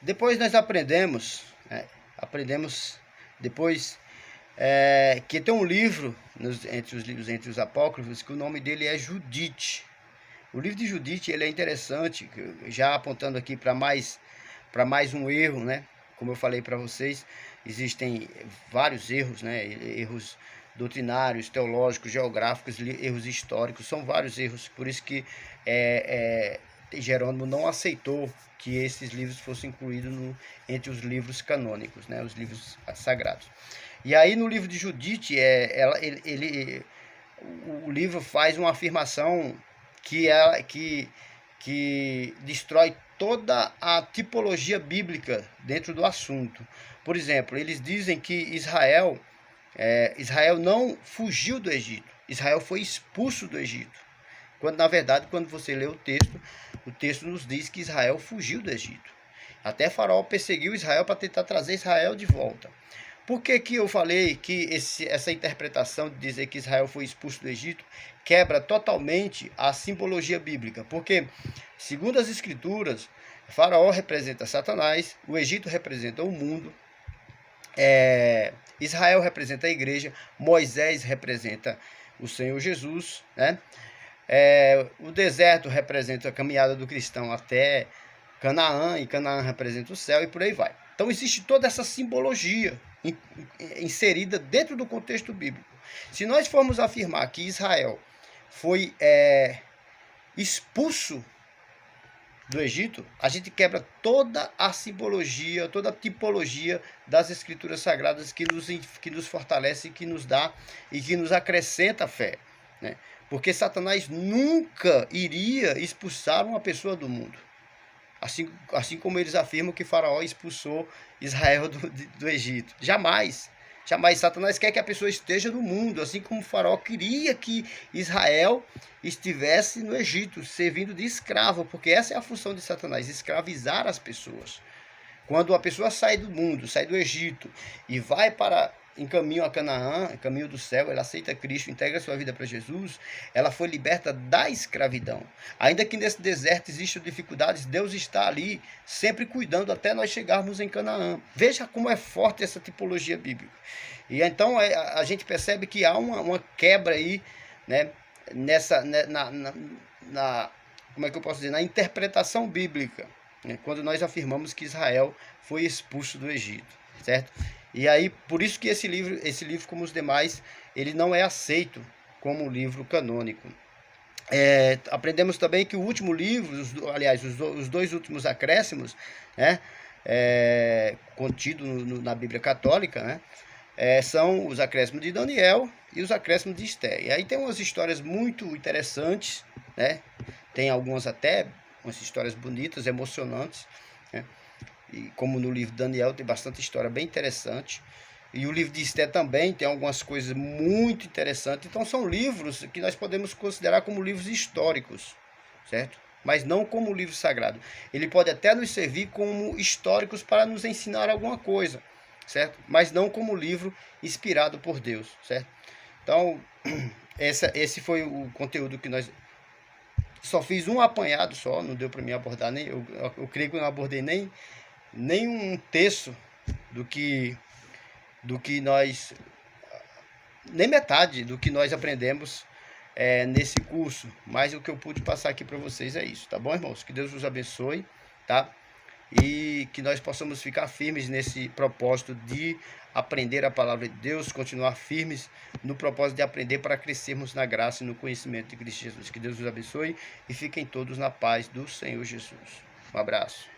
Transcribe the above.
Depois nós aprendemos, aprendemos depois que tem um livro entre os apócrifos que o nome dele é Judite. O livro de Judite ele é interessante, já apontando aqui para mais um erro, né? Como eu falei para vocês, existem vários erros, né? Erros doutrinários, teológicos, geográficos, erros históricos, são vários erros. Por isso que Jerônimo não aceitou que esses livros fossem incluídos entre os livros canônicos, né? Os livros sagrados. E aí no livro de Judite, o livro faz uma afirmação que destrói toda a tipologia bíblica dentro do assunto. Por exemplo, eles dizem que Israel não fugiu do Egito, Israel foi expulso do Egito. Quando na verdade, quando você lê o texto nos diz que Israel fugiu do Egito. Até Faraó perseguiu Israel para tentar trazer Israel de volta. Por que eu falei que essa interpretação de dizer que Israel foi expulso do Egito quebra totalmente a simbologia bíblica? Porque, segundo as escrituras, Faraó representa Satanás, o Egito representa o mundo, Israel representa a igreja, Moisés representa o Senhor Jesus, né? O deserto representa a caminhada do cristão até Canaã, e Canaã representa o céu, e por aí vai. Então existe toda essa simbologia inserida dentro do contexto bíblico. Se nós formos afirmar que Israel foi expulso do Egito, a gente quebra toda a simbologia, toda a tipologia das escrituras sagradas que nos fortalece, que nos dá e que nos acrescenta a fé, né? Porque Satanás nunca iria expulsar uma pessoa do mundo. Assim como eles afirmam que Faraó expulsou Israel do Egito. Jamais. Jamais. Satanás quer que a pessoa esteja no mundo, assim como Faraó queria que Israel estivesse no Egito, servindo de escravo, porque essa é a função de Satanás, escravizar as pessoas. Quando a pessoa sai do mundo, sai do Egito e vai em caminho a Canaã, em caminho do céu, ela aceita Cristo, integra sua vida para Jesus, ela foi liberta da escravidão. Ainda que nesse deserto existam dificuldades, Deus está ali, sempre cuidando até nós chegarmos em Canaã. Veja como é forte essa tipologia bíblica. E então a gente percebe que há uma quebra aí, né, como é que eu posso dizer, na interpretação bíblica, né, quando nós afirmamos que Israel foi expulso do Egito, certo? E aí, por isso que esse livro, como os demais, ele não é aceito como livro canônico. Aprendemos também que o último livro, aliás, os dois últimos acréscimos, né, contido na Bíblia Católica, né, são os acréscimos de Daniel e os acréscimos de Esther. E aí tem umas histórias muito interessantes, né? Tem algumas até, umas histórias bonitas, emocionantes, né? E como no livro de Daniel tem bastante história bem interessante. E o livro de Esther também tem algumas coisas muito interessantes. Então são livros que nós podemos considerar como livros históricos, certo? Mas não como livro sagrado. Ele pode até nos servir como históricos para nos ensinar alguma coisa, certo? Mas não como livro inspirado por Deus, certo? Então, esse foi o conteúdo que nós... Só fiz um apanhado só, não deu para mim abordar, eu creio que eu não abordei nem um terço do que nós... Nem metade do que nós aprendemos nesse curso. Mas o que eu pude passar aqui para vocês é isso, tá bom, irmãos? Que Deus os abençoe, tá? E que nós possamos ficar firmes nesse propósito de aprender a palavra de Deus, continuar firmes no propósito de aprender para crescermos na graça e no conhecimento de Cristo Jesus. Que Deus os abençoe e fiquem todos na paz do Senhor Jesus. Um abraço.